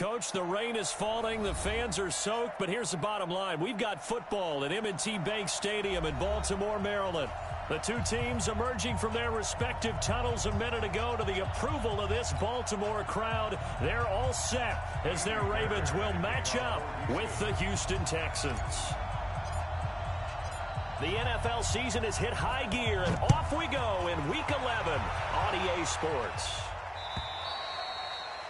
Coach, the rain is falling, the fans are soaked, but here's the bottom line. We've got football at M&T Bank Stadium in Baltimore, Maryland. The two teams emerging from their respective tunnels a minute ago to the approval of this Baltimore crowd. They're all set as their Ravens will match up with the Houston Texans. The NFL season has hit high gear, and off we go in Week 11 on EA Sports.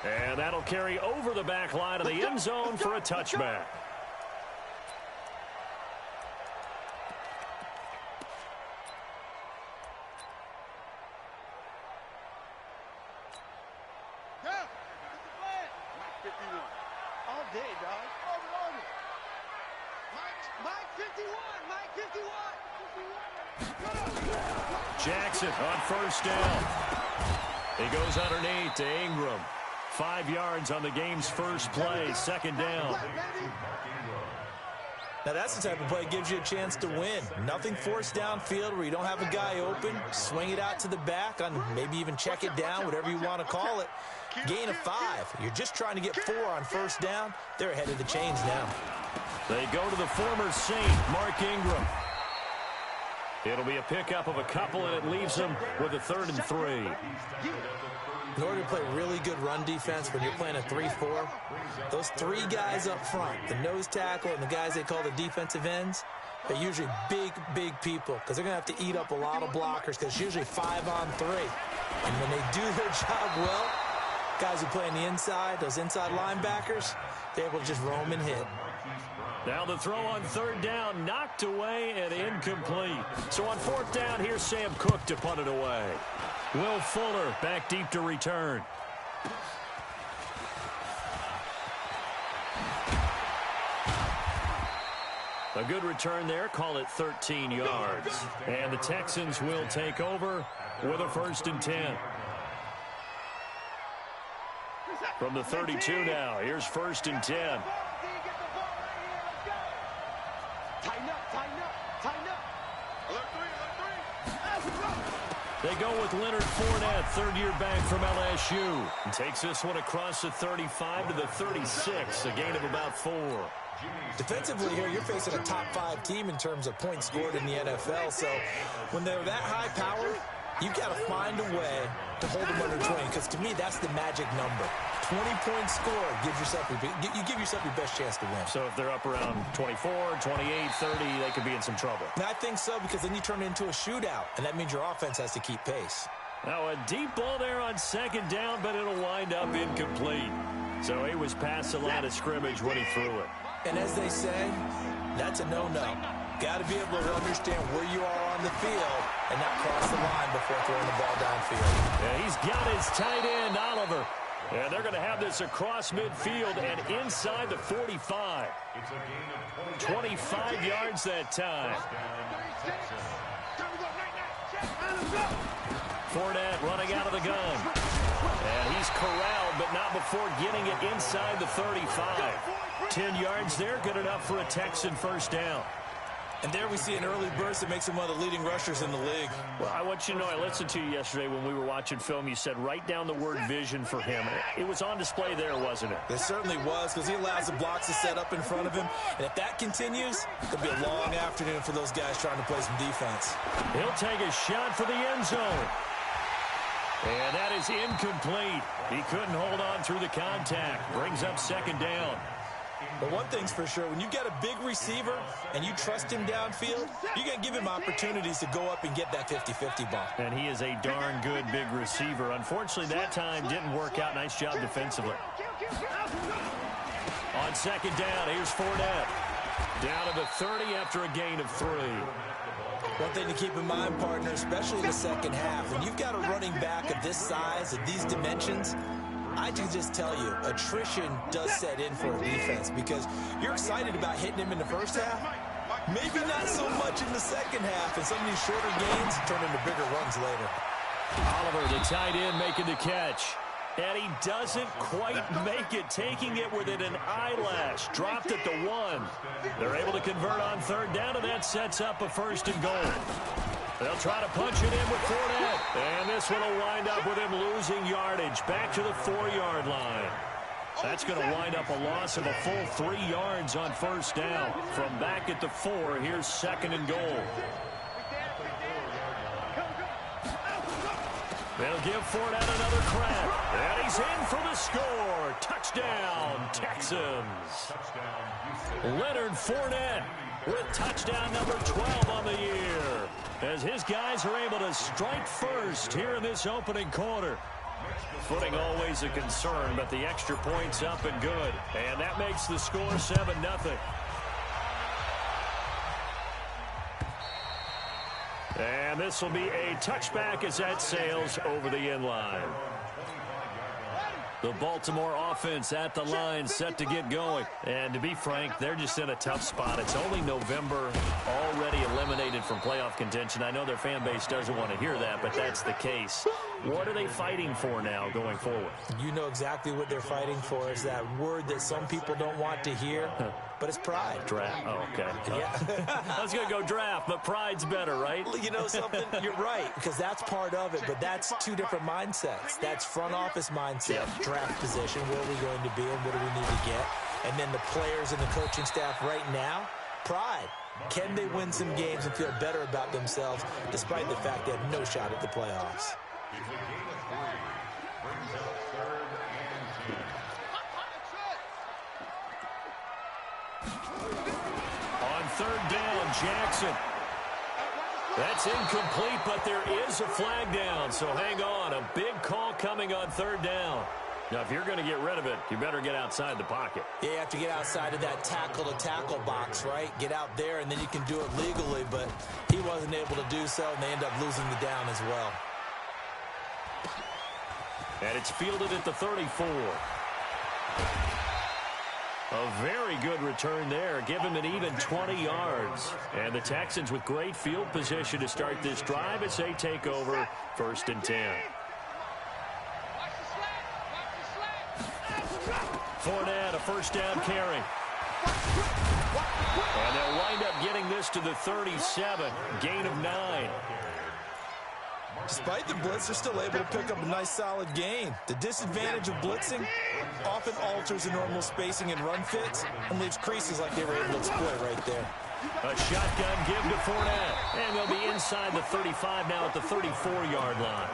And that'll carry over the back line of the end zone for a touchback. All day, dog. Mike 51. Jackson on first down. He goes underneath to Ingram. 5 yards on the game's first play, second down. Now that's the type of play that gives you a chance to win. Nothing forced downfield where you don't have a guy open. Swing it out to the back on maybe even check it down, whatever you want to call it. Gain of 5. You're just trying to get 4 on first down. They're ahead of the chains now. They go to the former Saint, Mark Ingram. It'll be a pickup of a couple, and it leaves them with a 3rd and 3. In order to play really good run defense when you're playing a 3-4, those 3 guys up front, the nose tackle and the guys they call the defensive ends, they're usually big people because they're going to have to eat up a lot of blockers because it's usually 5 on 3. And when they do their job well, guys who play on the inside, those inside linebackers, they're able to just roam and hit. Now the throw on 3rd down, knocked away and incomplete. So on 4th down, here's Sam Cook to punt it away. Will Fuller back deep to return. A good return there, call it 13 yards. And the Texans will take over with a 1st and 10. From the 32 now, here's 1st and 10. They go with Leonard Fournette, 3rd-year back from LSU. And takes this one across the 35 to the 36, a gain of about 4. Defensively here, you're facing a top 5 team in terms of points scored in the NFL. So when they're that high powered, you've got to find a way to hold them under 20. Because to me, that's the magic number. 20-point score gives yourself you give yourself your best chance to win. So if they're up around 24, 28, 30, they could be in some trouble. And I think so, because then you turn it into a shootout, and that means your offense has to keep pace. Now a deep ball there on 2nd down, but it'll wind up incomplete. So he was past the line of scrimmage when he threw it. And as they say, that's a no-no. Got to be able to understand where you are on the field and not cross the line before throwing the ball downfield. Yeah, he's got his tight end, Oliver. And they're going to have this across midfield and inside the 45. 25 yards that time. Fournette running out of the gun. And he's corralled, but not before getting it inside the 35. 10 yards there, good enough for a Texan 1st down. And there we see an early burst that makes him one of the leading rushers in the league. Well, I want you to know, I listened to you yesterday when we were watching film. You said write down the word vision for him. It was on display there, wasn't it? It certainly was, because he allows the blocks to set up in front of him. And if that continues, it'll be a long afternoon for those guys trying to play some defense. He'll take a shot for the end zone. And that is incomplete. He couldn't hold on through the contact. Brings up 2nd down. But one thing's for sure, when you get a big receiver and you trust him downfield, you're going to give him opportunities to go up and get that 50-50 ball. And he is a darn good big receiver. Unfortunately, that time didn't work out. Nice job defensively. On 2nd down, here's Fournette. Down to the 30 after a gain of 3. One thing to keep in mind, partner, especially in the second half, when you've got a running back of this size, of these dimensions, I can just tell you, attrition does set in for a defense because you're excited about hitting him in the first half. Maybe not so much in the second half, and some of these shorter gains turn into bigger runs later. Oliver, the tight end, making the catch. And he doesn't quite make it, taking it within an eyelash. Dropped at the 1. They're able to convert on 3rd down, and that sets up a 1st and goal. They'll try to punch it in with Fournette. And this one will wind up with him losing yardage back to the 4-yard line. That's going to wind up a loss of a full 3 yards on first down. From back at the 4, here's 2nd and goal. They'll give Fournette another crack. And he's in for the score. Touchdown, Texans. Leonard Fournette with touchdown number 12 on the year, as his guys are able to strike first here in this opening quarter. Footing always a concern, but the extra point's up and good. And that makes the score 7-0. And this will be a touchback as that sails over the end line. The Baltimore offense at the line, set to get going. And to be frank, they're just in a tough spot. It's only November, already eliminated from playoff contention. I know their fan base doesn't want to hear that, but that's the case. What are they fighting for now going forward? You know exactly what they're fighting for. Is that word that some people don't want to hear, but it's pride. Draft. Oh, okay. Yeah. I was going to go draft, but pride's better, right? You know something? You're right, because that's part of it, but that's two different mindsets. That's front office mindset, draft position, where are we going to be and what do we need to get? And then the players and the coaching staff right now, pride. Can they win some games and feel better about themselves despite the fact they have no shot at the playoffs? On 3rd down, Jackson. That's incomplete, but there is a flag down, so hang on. A big call coming on 3rd down. Now, if you're going to get rid of it, you better get outside the pocket. Yeah, you have to get outside of that tackle-to-tackle box, right? Get out there, and then you can do it legally, but he wasn't able to do so, and they end up losing the down as well. And it's fielded at the 34. A very good return there. Give him an even 20 yards. And the Texans with great field position to start this drive as they take over 1st and 10. Fournette, a 1st down carry. And they'll wind up getting this to the 37. Gain of 9. Despite the blitz, they're still able to pick up a nice solid gain. The disadvantage of blitzing often alters the normal spacing and run fits and leaves creases like they were able to exploit right there. A shotgun give to Fournette. And they'll be inside the 35 now at the 34-yard line.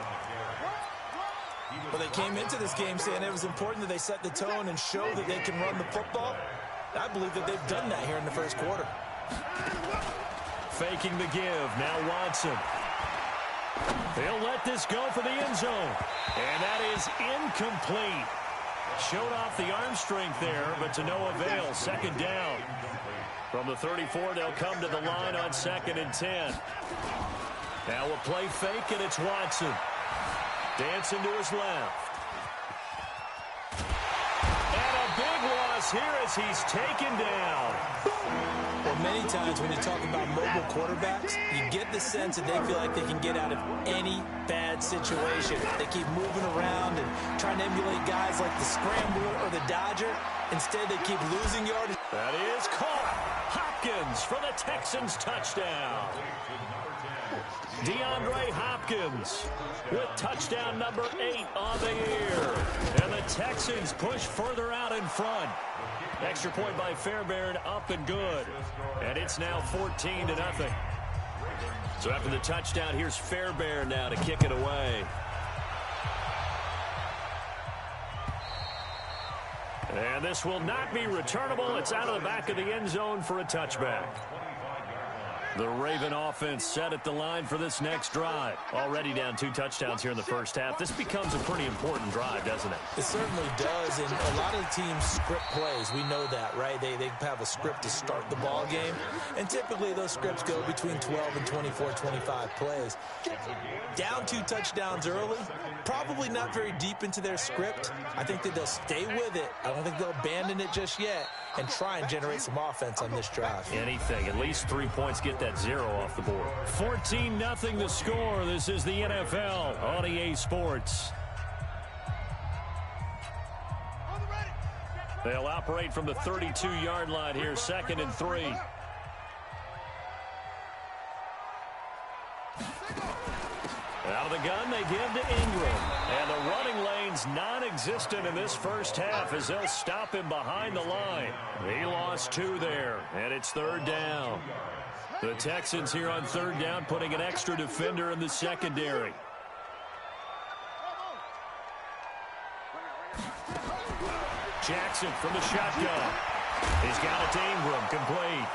Well, they came into this game saying it was important that they set the tone and show that they can run the football. I believe that they've done that here in the 1st quarter. Faking the give. Now Watson. They'll let this go for the end zone. And that is incomplete. Showed off the arm strength there, but to no avail. 2nd down. From the 34, they'll come to the line on 2nd and 10. Now a play fake, and it's Watson. Dancing to his left. And a big loss here as he's taken down. Well, many times when you talk about mobile quarterbacks, you get the sense that they feel like they can get out of any bad situation. They keep moving around and trying to emulate guys like the Scrambler or the Dodger. Instead, they keep losing yardage. That is caught. Hopkins for the Texans touchdown. DeAndre Hopkins with touchdown number 8 on the year. And the Texans push further out in front. Extra point by Fairbairn, up and good. And it's now 14-0. So after the touchdown, here's Fairbairn now to kick it away. And this will not be returnable. It's out of the back of the end zone for a touchback. The Raven offense set at the line for this next drive. Already down 2 touchdowns here in the 1st half. This becomes a pretty important drive, doesn't it? It certainly does, and a lot of the teams script plays. We know that, right? They have a script to start the ball game, and typically those scripts go between 12 and 24, 25 plays. Down 2 touchdowns early, probably not very deep into their script. I think that they'll stay with it. I don't think they'll abandon it just yet and try and generate some offense on this drive. Anything. At least 3 points, get that 0 off the board. 14-0 the score. This is the NFL on EA Sports. They'll operate from the 32-yard line here, 2nd and 3. Out of the gun, they give to Ingram. And the running lane's non-existent in this first half as they'll stop him behind the line. He lost 2 there, and it's 3rd down. The Texans here on 3rd down putting an extra defender in the secondary. Jackson from the shotgun. He's got it to Ingram, complete.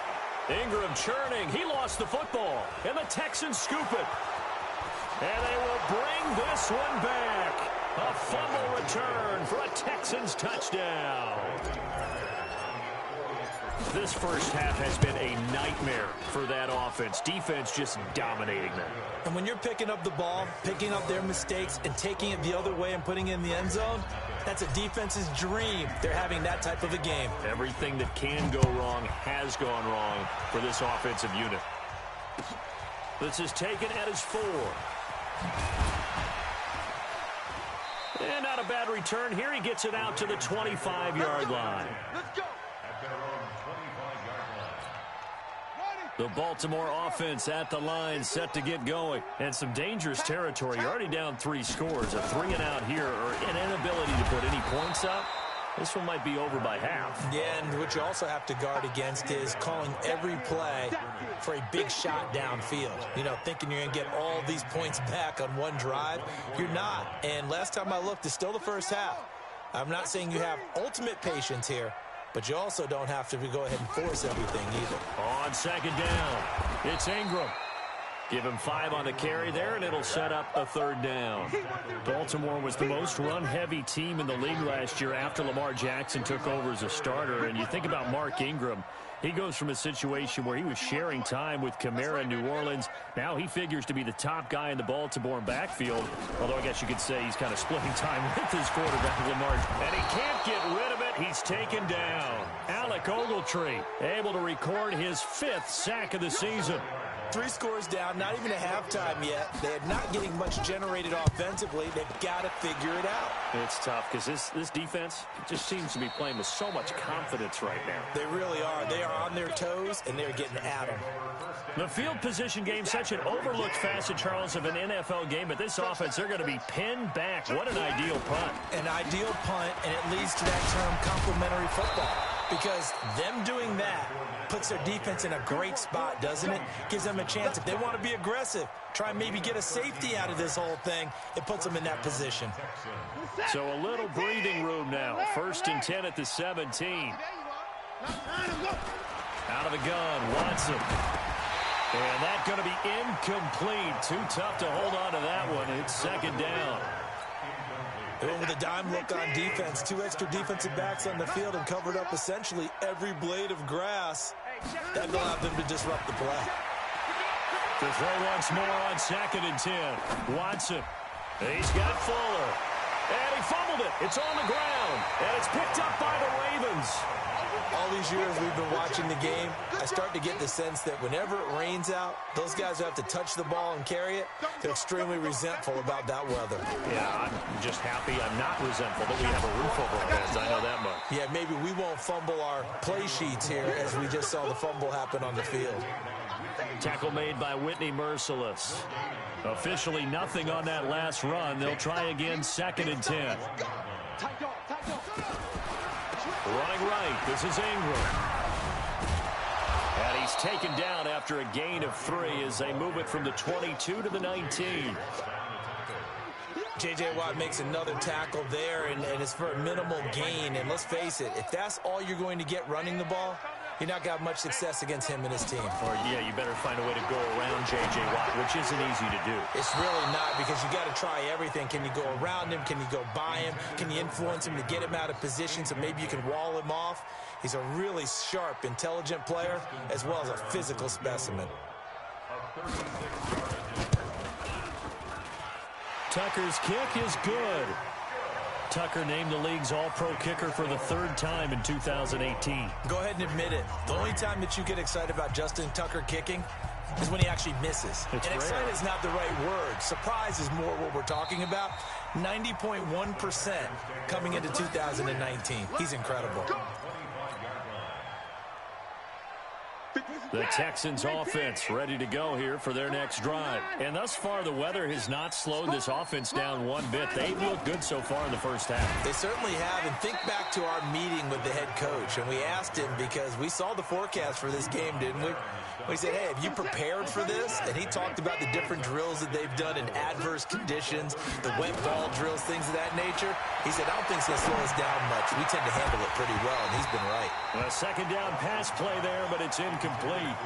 Ingram churning. He lost the football, and the Texans scoop it. And they will bring this one back. A fumble return for a Texans touchdown. This first half has been a nightmare for that offense. Defense just dominating them. And when you're picking up the ball, picking up their mistakes, and taking it the other way and putting it in the end zone, that's a defense's dream. They're having that type of a game. Everything that can go wrong has gone wrong for this offensive unit. This is taken at his 4. And not a bad return here. He gets it out to the 25-yard line. Let's go. The Baltimore offense at the line, set to get going. And some dangerous territory. You're already down 3 scores. A 3-and-out here, or an inability to put any points up. This one might be over by half. Yeah, and what you also have to guard against is calling every play for a big shot downfield. You know, thinking you're going to get all these points back on one drive. You're not. And last time I looked, it's still the first half. I'm not saying you have ultimate patience here, but you also don't have to go ahead and force everything either. On 2nd down, it's Ingram. Give him 5 on the carry there, and it'll set up a 3rd down. Baltimore was the most run-heavy team in the league last year after Lamar Jackson took over as a starter. And you think about Mark Ingram. He goes from a situation where he was sharing time with Kamara in New Orleans. Now he figures to be the top guy in the Baltimore backfield. Although I guess you could say he's kind of splitting time with his quarterback, Lamar. And he can't get rid of it. He's taken down. Alec Ogletree able to record his 5th sack of the season. 3 scores down, not even a halftime yet. They're not getting much generated offensively. They've got to figure it out. It's tough because this defense just seems to be playing with so much confidence right now. They really are. They are on their toes, and they're getting at them. The field position game, such an overlooked facet, Charles, of an NFL game. But this offense, they're going to be pinned back. What an ideal punt. An ideal punt, and it leads to that term complementary football. Because them doing that puts their defense in a great spot, doesn't it? Gives them a chance. If they want to be aggressive, try and maybe get a safety out of this whole thing, it puts them in that position. So a little breathing room now. 1st and 10 at the 17. Out of the gun, Watson. And that's going to be incomplete. Too tough to hold on to that one. It's 2nd down. With a dime look on defense, 2 extra defensive backs on the field and covered up essentially every blade of grass. That will allow them to disrupt the play. To throw once more on 2nd and 10. Watson. He's got Fuller. And he fumbled it. It's on the ground. And it's picked up by the Ravens. All these years we've been watching the game, I start to get the sense that whenever it rains out, those guys who have to touch the ball and carry it, they're extremely resentful about that weather. Yeah, I'm just happy I'm not resentful that we have a roof over our heads. I know that much. Yeah, maybe we won't fumble our play sheets here as we just saw the fumble happen on the field. Tackle made by Whitney Merciless. Officially nothing on that last run. They'll try again, 2nd and 10. Running right, this is Ingram. And he's taken down after a gain of 3 as they move it from the 22 to the 19. J.J. Watt makes another tackle there, and it's for a minimal gain. And let's face it, if that's all you're going to get running the ball, you're not got much success against him and his team. Or, yeah, you better find a way to go around J.J. Watt, which isn't easy to do. It's really not, because you got to try everything. Can you go around him? Can you go by him? Can you influence him to get him out of position so maybe you can wall him off? He's a really sharp, intelligent player, as well as a physical specimen. Tucker's kick is good. Tucker named the league's all-pro kicker for the 3rd time in 2018. Go ahead and admit it. The only time that you get excited about Justin Tucker kicking is when he actually misses. And excited is not the right word. Surprise is more what we're talking about. 90.1% coming into 2019. He's incredible. The Texans offense ready to go here for their next drive. And thus far, the weather has not slowed this offense down one bit. They've looked good so far in the first half. They certainly have. And think back to our meeting with the head coach. And we asked him, because we saw the forecast for this game, didn't we? We said, hey, have you prepared for this? And he talked about the different drills that they've done in adverse conditions, the wet ball drills, things of that nature. He said, I don't think it's going to slow us down much. We tend to handle it pretty well, and he's been right. A second down pass play there, but it's incomplete.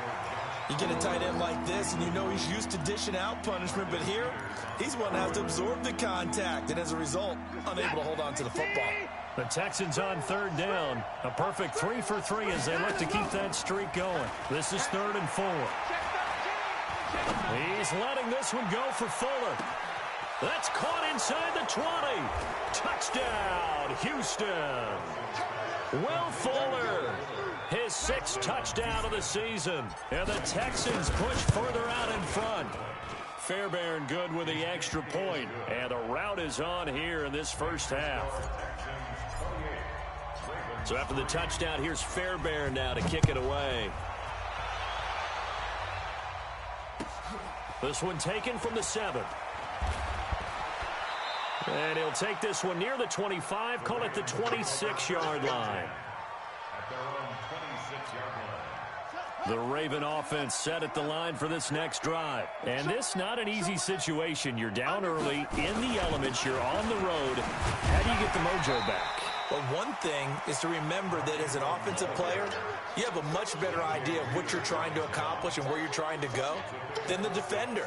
You get a tight end like this, and you know he's used to dishing out punishment, but here, he's one that has to absorb the contact, and as a result, unable to hold on to the football. The Texans on third down. A perfect 3 for 3 as they look to keep that streak going. This is 3rd and 4. He's letting this one go for Fuller. That's caught inside the 20. Touchdown, Houston. Will Fuller, his 6th touchdown of the season. And the Texans push further out in front. Fairbairn good with the extra point. And the route is on here in this first half. So after the touchdown, here's Fairbairn now to kick it away. This one taken from the 7. And he'll take this one near the 25, call it the 26-yard line. The Raven offense set at the line for this next drive. And this not an easy situation. You're down early, in the elements, you're on the road. How do you get the mojo back? Well, one thing is to remember that as an offensive player, you have a much better idea of what you're trying to accomplish and where you're trying to go than the defender.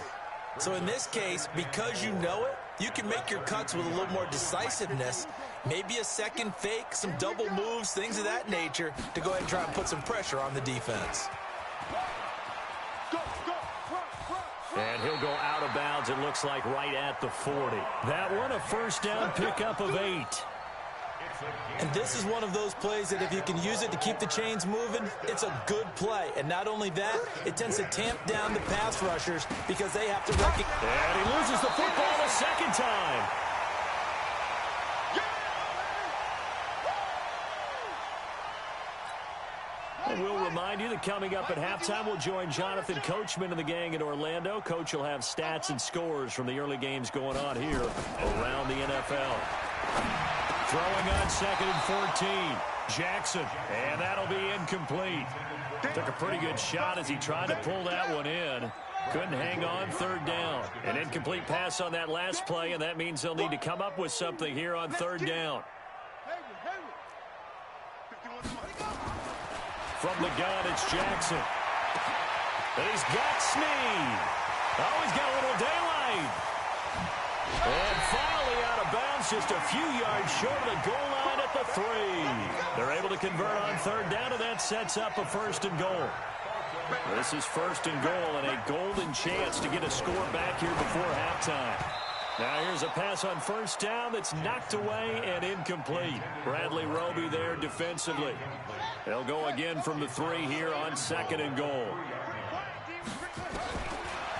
So in this case, because you know it, you can make your cuts with a little more decisiveness, maybe a second fake, some double moves, things of that nature, to go ahead and try and put some pressure on the defense. And he'll go out of bounds, it looks like, right at the 40. That one, a first down pickup of 8. And this is one of those plays that if you can use it to keep the chains moving, it's a good play. And not only that, it tends to tamp down the pass rushers because they have to recognize. And he loses the football a second time. And we'll remind you that coming up at halftime, we'll join Jonathan Coachman and the gang in Orlando. Coach will have stats and scores from the early games going on here around the NFL. Throwing on 2nd and 14. Jackson, and that'll be incomplete. Took a pretty good shot as he tried to pull that one in. Couldn't hang on, 3rd down. An incomplete pass on that last play, and that means they'll need to come up with something here on 3rd down. From the gun, it's Jackson. And he's got Snead. Oh, he's got a little daylight. And finally out of bounds, just a few yards short of the goal line at the 3. They're able to convert on 3rd down, and that sets up a 1st and goal. This is 1st and goal, and a golden chance to get a score back here before halftime. Now here's a pass on 1st down that's knocked away and incomplete. Bradley Roby there defensively. They'll go again from the 3 here on 2nd and goal.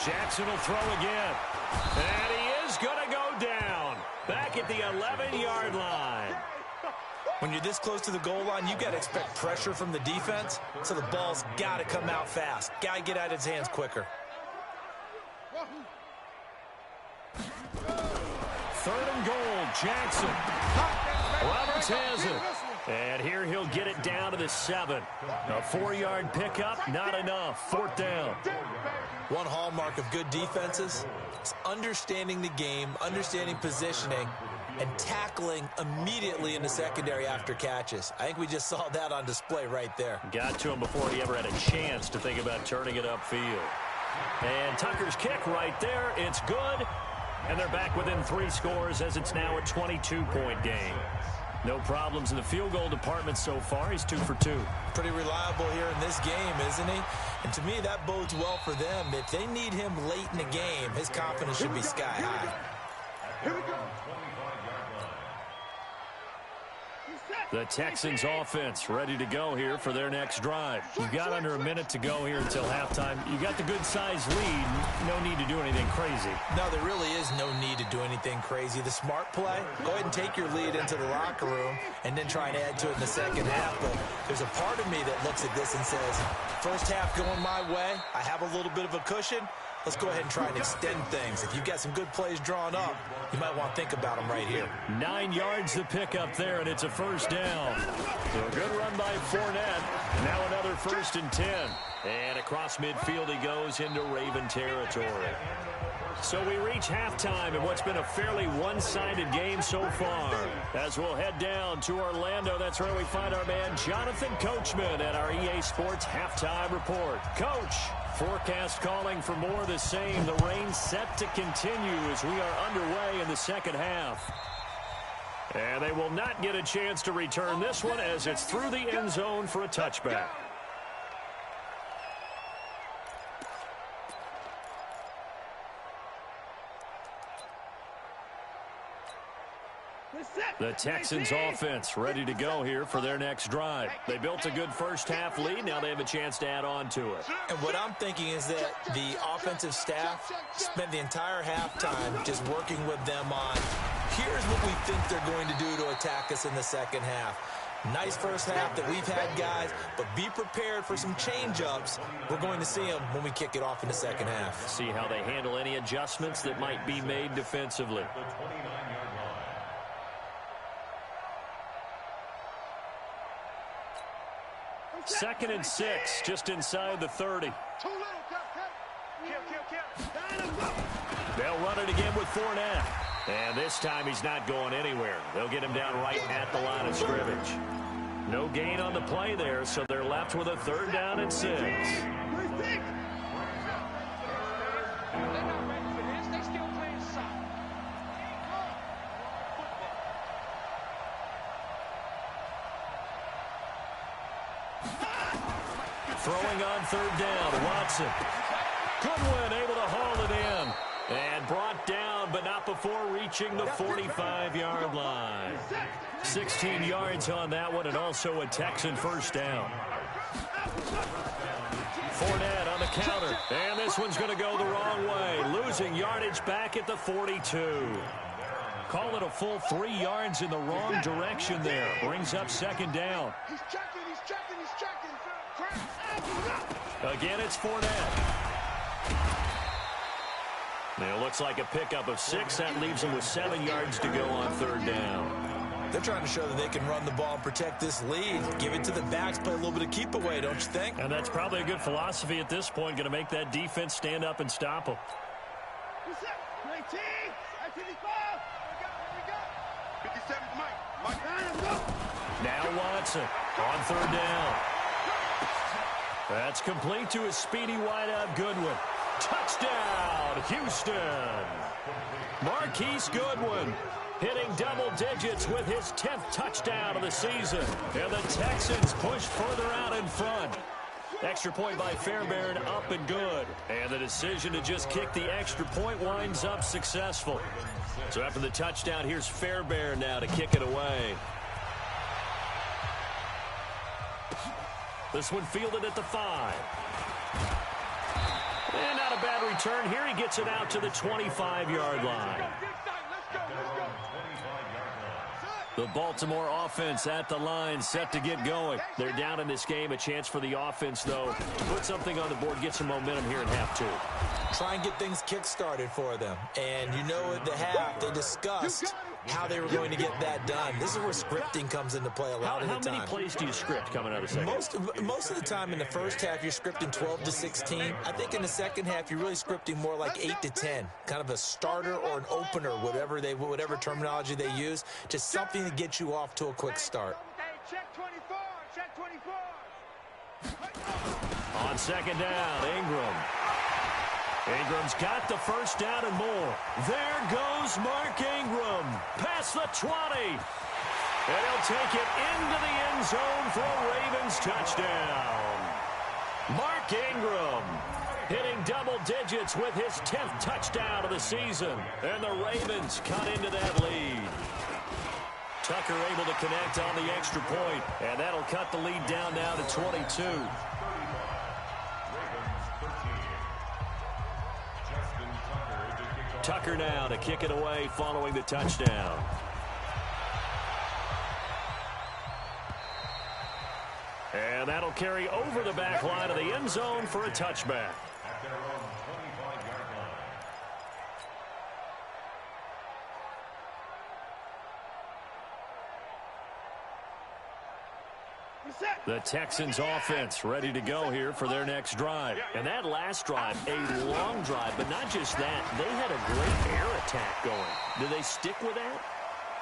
Jackson will throw again. And he is going to go down. Back at the 11-yard line. When you're this close to the goal line, you've got to expect pressure from the defense, so the ball's got to come out fast. Got to get out of his hands quicker. 3rd and goal, Jackson. Roberts has it. And here he'll get it down to the 7. A 4-yard pickup, not enough. 4th down. One hallmark of good defenses is understanding the game, understanding positioning, and tackling immediately in the secondary after catches. I think we just saw that on display right there. Got to him before he ever had a chance to think about turning it upfield. And Tucker's kick right there. It's good. And they're back within 3 scores as it's now a 22-point game. No problems in the field goal department so far. He's 2 for 2. Pretty reliable here in this game, isn't he? And to me, that bodes well for them. If they need him late in the game, his confidence should be sky high. Here we go. The Texans offense ready to go here for their next drive. You've got under a minute to go here until halftime. You got the good-sized lead. No need to do anything crazy. No, there really is no need to do anything crazy. The smart play, go ahead and take your lead into the locker room and then try and add to it in the second half. But there's a part of me that looks at this and says, first half going my way, I have a little bit of a cushion. Let's go ahead and try and extend things. If you've got some good plays drawn up, you might want to think about them right here. 9 yards to pick up there, and it's a first down. So a good run by Fournette. Now another 1st and 10. And across midfield he goes into Raven territory. So we reach halftime in what's been a fairly one-sided game so far. As we'll head down to Orlando, that's where we find our man Jonathan Coachman at our EA Sports Halftime Report. Coach, forecast calling for more of the same. The rain set to continue as we are underway in the second half. And they will not get a chance to return this one as it's through the end zone for a touchback. The Texans offense ready to go here for their next drive. They built a good first half lead. Now they have a chance to add on to it. And what I'm thinking is that the offensive staff spent the entire halftime just working with them on, here's what we think they're going to do to attack us in the second half. Nice first half that we've had, guys, but be prepared for some change-ups. We're going to see them when we kick it off in the second half. See how they handle any adjustments that might be made defensively. Second and 6, just inside the 30. They'll run it again with Fournette. And this time he's not going anywhere. They'll get him down right at the line of scrimmage. No gain on the play there, so they're left with a 3rd down and 6. Throwing on 3rd down, Watson. Goodwin able to haul it in. And brought down, but not before reaching the 45-yard line. 16 yards on that one, and also a Texan first down. Fournette on the counter. And this one's going to go the wrong way. Losing yardage back at the 42. Call it a full 3 yards in the wrong direction there. Brings up 2nd down. He's checking, he's checking, he's checking. Again, it's Fournette. It looks like a pickup of 6. That leaves them with 7 yards to go on 3rd down. They're trying to show that they can run the ball and protect this lead. Give it to the backs, play a little bit of keep away, don't you think? And that's probably a good philosophy at this point. Going to make that defense stand up and stop them. 19, 55. 57, Mike. Now Watson on 3rd down. That's complete to a speedy wideout Goodwin. Touchdown, Houston. Marquise Goodwin hitting double digits with his 10th touchdown of the season. And the Texans push further out in front. Extra point by Fairbairn, up and good. And the decision to just kick the extra point winds up successful. So after the touchdown, here's Fairbairn now to kick it away. This one fielded at the 5. And not a bad return here. He gets it out to the 25-yard line. The Baltimore offense at the line, set to get going. They're down in this game. A chance for the offense, though, to put something on the board, get some momentum here in half 2. Try and get things kick-started for them. And you know at the half, they discussed how they were going to get that done. This is where scripting comes into play a lot of the time. How many plays do you script coming out of second? Most of the time in the first half, you're scripting 12 to 16. I think in the second half, you're really scripting more like 8 to 10. Kind of a starter or an opener, whatever terminology they use. Just something to get you off to a quick start. Check 24, check 24. On 2nd down, Ingram. Ingram's got the first down and more. There goes Mark Ingram. Past the 20. And he'll take it into the end zone for a Ravens touchdown. Mark Ingram hitting double digits with his 10th touchdown of the season. And the Ravens cut into that lead. Tucker able to connect on the extra point, and that'll cut the lead down now to 22. Tucker now to kick it away following the touchdown. And that'll carry over the back line of the end zone for a touchback. The Texans offense ready to go here for their next drive. And that last drive, a long drive, but not just that. They had a great air attack going. Do they stick with that?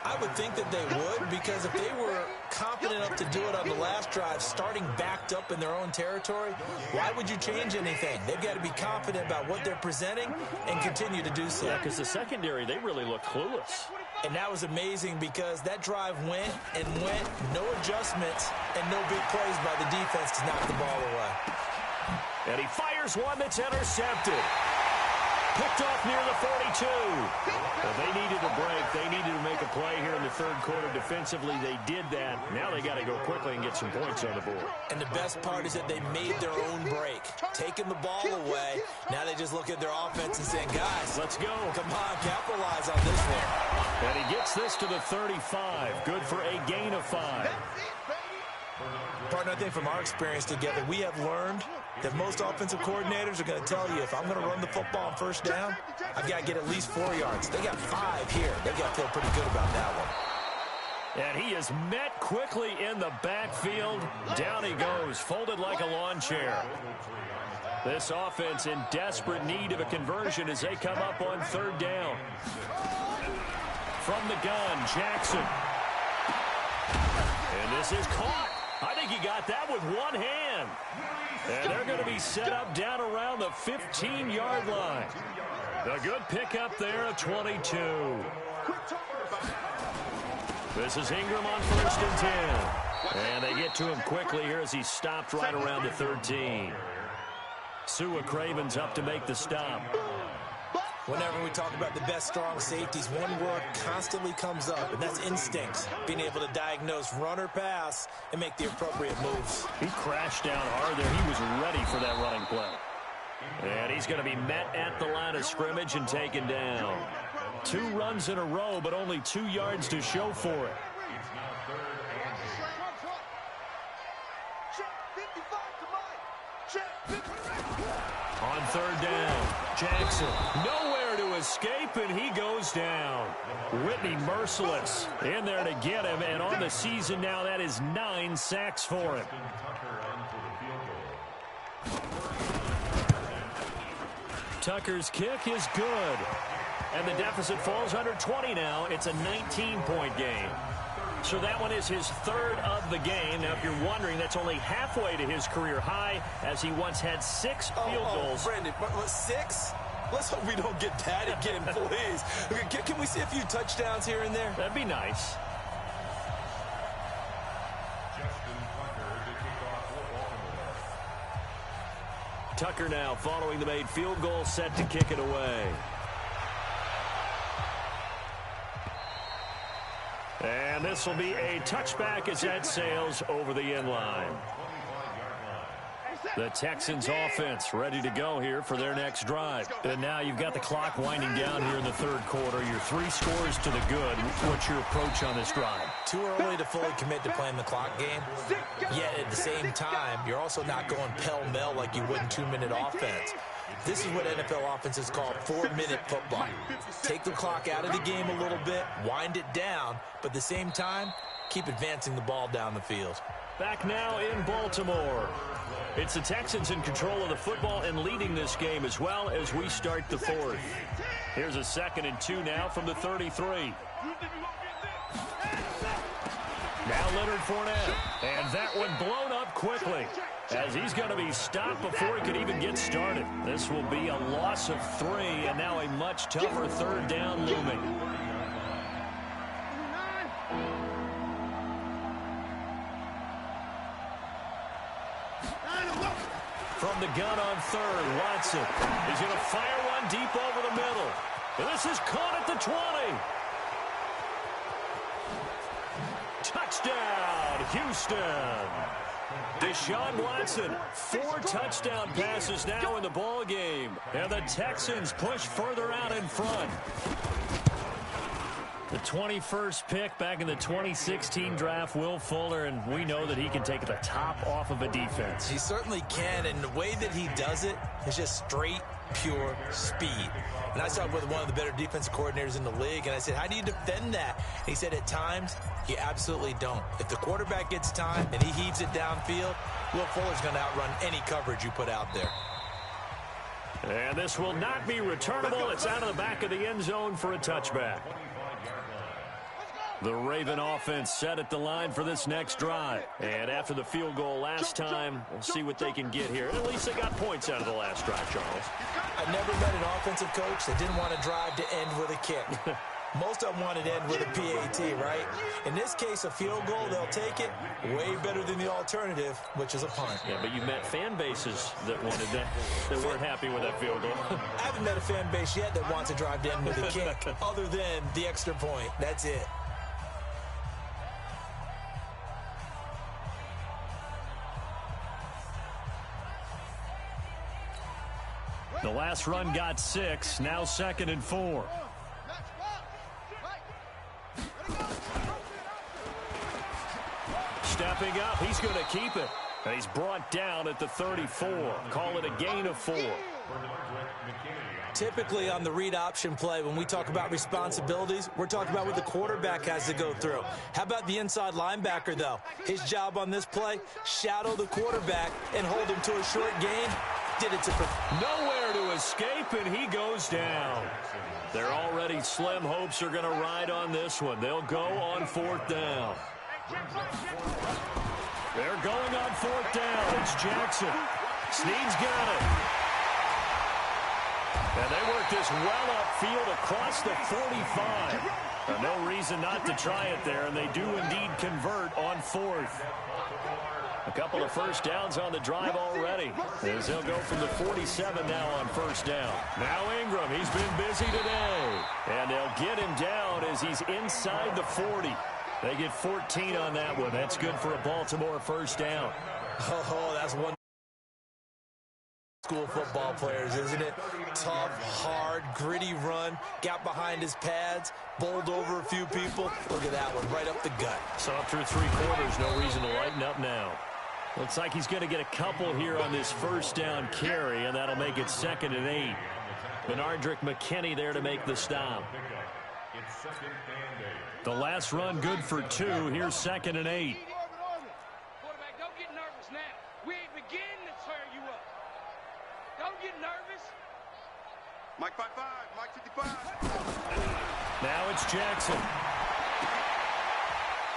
I would think that they would, because if they were confident enough to do it on the last drive, starting backed up in their own territory, why would you change anything? They've got to be confident about what they're presenting and continue to do so. Yeah, because the secondary, they really look clueless. And that was amazing because that drive went and went, no adjustments, and no big plays by the defense to knock the ball away. And he fires one that's intercepted. Picked off near the 42. Well, they needed a break. They needed to make a play here in the third quarter. Defensively, they did that. Now they got to go quickly and get some points on the board. And the best part is that they made their own break, taking the ball away. Now they just look at their offense and saying, guys, let's go. Come on, capitalize on this one. And he gets this to the 35. Good for a gain of 5. Partner, I think from our experience together, we have learned that most offensive coordinators are going to tell you, if I'm going to run the football on first down, I've got to get at least 4 yards. They got 5 here. They got to feel pretty good about that one. And he is met quickly in the backfield. Down he goes, folded like a lawn chair. This offense in desperate need of a conversion as they come up on third down. From the gun, Jackson. And this is caught. I think he got that with one hand. And they're going to be set up down around the 15-yard line. A good pickup there of 22. This is Ingram on first and 10. And they get to him quickly here as he stopped right around the 13. Sua Craven's up to make the stop. Whenever we talk about the best strong safeties, one word constantly comes up, and that's instincts. Being able to diagnose run or pass and make the appropriate moves. He crashed down hard there. He was ready for that running play. And he's going to be met at the line of scrimmage and taken down. 2 runs in a row, but only 2 yards to show for it. On third down, Jackson nowhere to escape, and he goes down. Whitney merciless in there to get him, and on the season now, that is 9 sacks for him. Tucker's kick is good, and the deficit falls under 20 now. It's a 19-point game. So that one is his 3rd of the game. Now, if you're wondering, that's only halfway to his career high, as he once had 6 field goals. Brandon, 6? Let's hope we don't get that again, please. Okay, can we see a few touchdowns here and there? That'd be nice. Tucker now following the made field goal, set to kick it away. And this will be a touchback as that sails over the end line. The Texans offense ready to go here for their next drive. And now you've got the clock winding down here in the third quarter. Your 3 scores to the good. What's your approach on this drive? Too early to fully commit to playing the clock game. Yet at the same time, you're also not going pell-mell like you would in 2-minute offense. This is what NFL offenses call 4-minute football. Take the clock out of the game a little bit, wind it down, but at the same time, keep advancing the ball down the field. Back now in Baltimore. It's the Texans in control of the football and leading this game as well as we start the 4th. Here's a 2nd and 2 now from the 33. Now Leonard Fournette. And that one blown up quickly, as he's going to be stopped before he could even get started. This will be a loss of 3, and now a much tougher 3rd down looming. From the gun on 3rd, Watson is going to fire one deep over the middle. And this is caught at the 20. Touchdown, Houston. Deshaun Watson, 4 touchdown passes now in the ball game, and the Texans push further out in front. The 21st pick back in the 2016 draft, Will Fuller, and we know that he can take the top off of a defense. He certainly can, and the way that he does it is just straight, pure speed. And I talked with one of the better defensive coordinators in the league, and I said, how do you defend that? And he said, at times, you absolutely don't. If the quarterback gets time and he heaves it downfield, Will Fuller's going to outrun any coverage you put out there. And this will not be returnable. It's out of the back of the end zone for a touchback. The Raven offense set at the line for this next drive. And after the field goal last time, we'll see what they can get here. At least they got points out of the last drive, Charles. I never met an offensive coach that didn't want to drive to end with a kick. Most of them wanted to end with a PAT, right? In this case, a field goal, they'll take it. Way better than the alternative, which is a punt. Yeah, but you've met fan bases that wanted that weren't happy with that field goal. I haven't met a fan base yet that wants to drive to end with a kick, other than the extra point. That's it. The last run got 6, now 2nd and 4. Stepping up, he's going to keep it. And he's brought down at the 34. Call it a gain of 4. Typically on the read option play, when we talk about responsibilities, we're talking about what the quarterback has to go through. How about the inside linebacker, though? His job on this play, shadow the quarterback and hold him to a short gain. Did it to nowhere to escape, and he goes down. Their already slim hopes are going to ride on this one. They'll go on 4th down. They're going on 4th down. It's Jackson. Snead's got it. And they work this well upfield across the 45. No reason not to try it there, and they do indeed convert on 4th. A couple of first downs on the drive already, as they'll go from the 47 now on 1st down. Now Ingram, he's been busy today. And they'll get him down as he's inside the 40. They get 14 on that one. That's good for a Baltimore 1st down. Oh, that's one school football players, isn't it? Tough, hard, gritty run. Got behind his pads, bowled over a few people. Look at that one, right up the gut. So through 3 quarters, no reason to lighten up now. Looks like he's going to get a couple here on this 1st down carry, and that'll make it 2nd and 8. Benardrick McKinney there to make the stop. The last run good for 2. Here's 2nd and 8. Quarterback, don't get nervous now. We ain't beginning to tear you up. Don't get nervous. Mike 5-5, Mike 55. Now it's Jackson.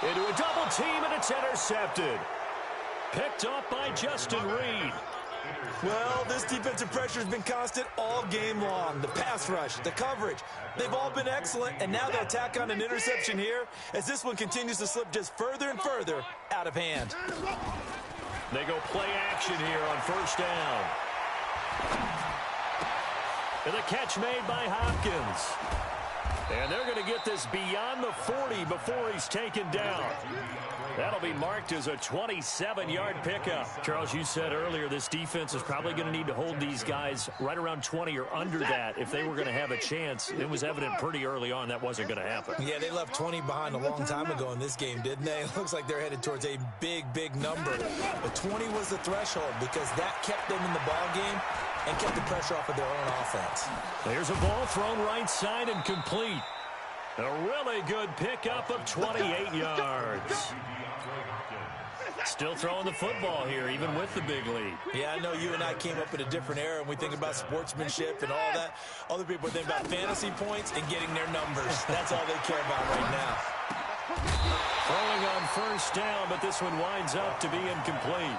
Into a double team, and it's intercepted. Picked up by Justin Reed. Well, this defensive pressure has been constant all game long. The pass rush, the coverage, they've all been excellent, and now they'll tack on an interception here as this one continues to slip just further and further out of hand. They go play action here on 1st down. And the catch made by Hopkins. And they're going to get this beyond the 40 before he's taken down. That'll be marked as a 27-yard pickup. Charles, you said earlier this defense is probably going to need to hold these guys right around 20 or under that if they were going to have a chance. It was evident pretty early on that wasn't going to happen. Yeah, they left 20 behind a long time ago in this game, didn't they? It looks like they're headed towards a big, big number. But 20 was the threshold because that kept them in the ball game and kept the pressure off of their own offense. There's a ball thrown right side and complete. A really good pickup of 28 yards. Still throwing the football here, even with the big lead. Yeah, I know you and I came up in a different era, and we think about sportsmanship and all that. Other people think about fantasy points and getting their numbers. That's all they care about right now. Throwing on 1st down, but this one winds up to be incomplete.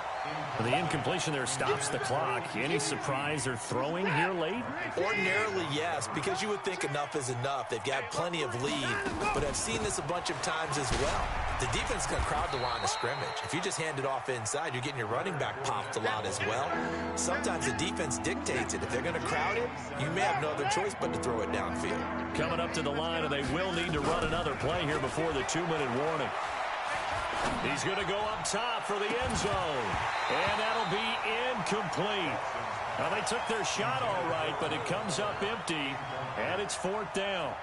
The incompletion there stops the clock. Any surprise they're throwing here late? Ordinarily, yes, because you would think enough is enough. They've got plenty of lead, but I've seen this a bunch of times as well. The defense is going to crowd the line of scrimmage. If you just hand it off inside, you're getting your running back popped a lot as well. Sometimes the defense dictates it. If they're going to crowd it, you may have no other choice but to throw it downfield. Coming up to the line, and they will need to run another play here before the 2-minute warning. He's going to go up top for the end zone. And that'll be incomplete. Now, they took their shot all right, but it comes up empty, and it's 4th down.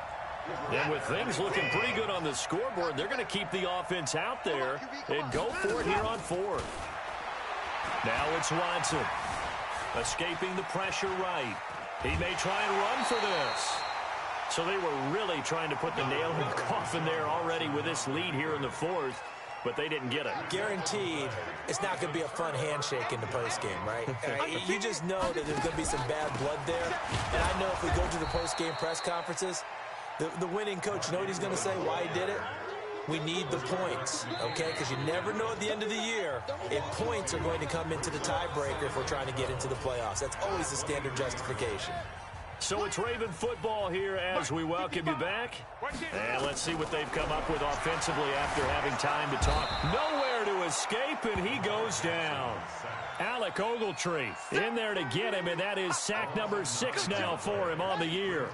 And with things looking pretty good on the scoreboard, they're going to keep the offense out there and go for it here on 4th. Now it's Watson. Escaping the pressure right. He may try and run for this. So they were really trying to put the nail in the coffin there already with this lead here in the 4th, but they didn't get it. Guaranteed it's not going to be a fun handshake in the postgame, right? You just know that there's going to be some bad blood there. And I know if we go to the postgame press conferences, the winning coach, you know what he's going to say, why he did it? We need the points, okay? Because you never know at the end of the year if points are going to come into the tiebreaker if we're trying to get into the playoffs. That's always the standard justification. So it's Raven football here as we welcome you back. And let's see what they've come up with offensively after having time to talk. Nowhere to escape, and he goes down. Alec Ogletree in there to get him, and that is sack number 6 now for him on the year.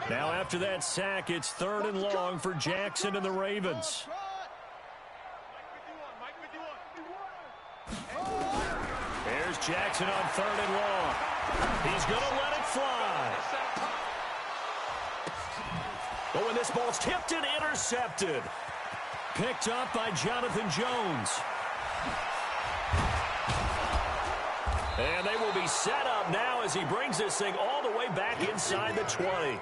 Now after that sack, it's 3rd and long for Jackson and the Ravens. There's Jackson on 3rd and long. He's going to let it fly. Oh, and this ball's tipped and intercepted. Picked up by Jonathan Jones. And they will be set up now as he brings this thing all the way back inside the 20.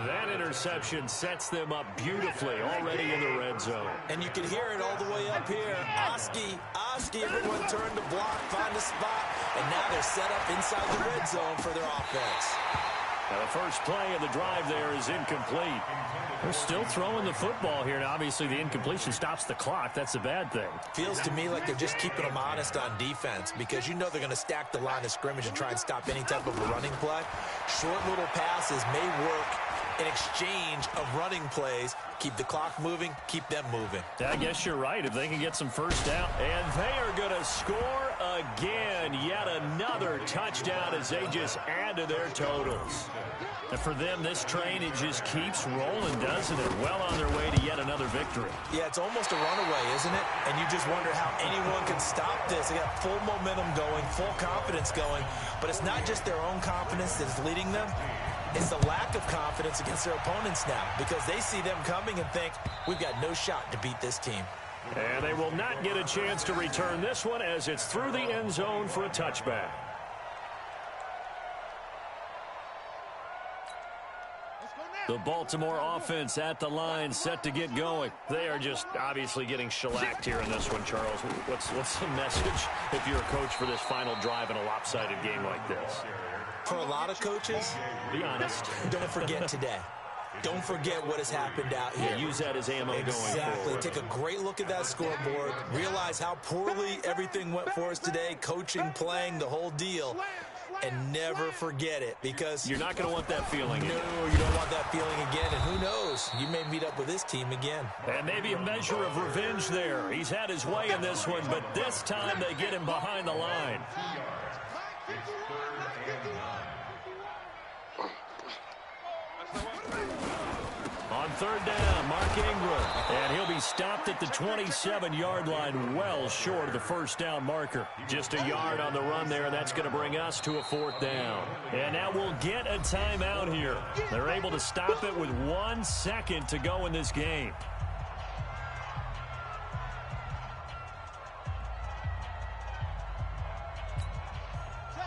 That interception sets them up beautifully already in the red zone. And you can hear it all the way up here. Oski, everyone turned to block, find a spot, and now they're set up inside the red zone for their offense. Now the first play of the drive there is incomplete. They're still throwing the football here, and obviously the incompletion stops the clock. That's a bad thing. Feels to me like they're just keeping them honest on defense because you know they're going to stack the line of scrimmage and try and stop any type of a running play. Short little passes may work in exchange of running plays. Keep the clock moving, keep them moving. I guess you're right. If they can get some first down. And they are going to score again. Yet another touchdown as they just add to their totals. And for them, this train, it just keeps rolling, doesn't it? Well on their way to yet another victory. Yeah, it's almost a runaway, isn't it? And you just wonder how anyone can stop this. They got full momentum going, full confidence going. But it's not just their own confidence that is leading them. It's the lack of confidence against their opponents now because they see them coming and think, we've got no shot to beat this team. And they will not get a chance to return this one as it's through the end zone for a touchback. The Baltimore offense at the line, set to get going. They are just obviously getting shellacked here in this one, Charles. What's the message if you're a coach for this final drive in a lopsided game like this? For a lot of coaches, be honest. Don't forget today. Don't forget what has happened out here. Yeah, use that as ammo going forward. Exactly. Take a great look at that scoreboard. Realize how poorly everything went for us today. Coaching, playing, the whole deal. And never forget it because you're not going to want that feeling. No, you don't want that feeling again. And who knows? You may meet up with this team again. And maybe a measure of revenge there. He's had his way in this one, but this time they get him behind the line. On 3rd down, Mark Ingram. And he'll be stopped at the 27-yard line, well short of the first down marker. Just a yard on the run there, and that's going to bring us to a 4th down. And now we'll get a timeout here. They're able to stop it with 1 second to go in this game.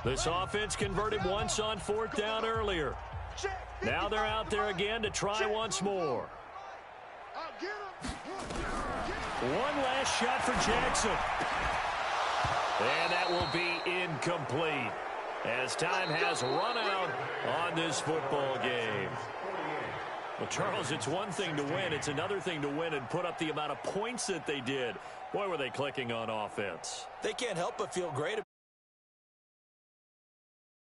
This offense converted once on 4th down earlier. Now they're out there again to try once more. One last shot for Jackson. And that will be incomplete as time has run out on this football game. Well, Charles, it's one thing to win. It's another thing to win and put up the amount of points that they did. Boy, were they clicking on offense. They can't help but feel great about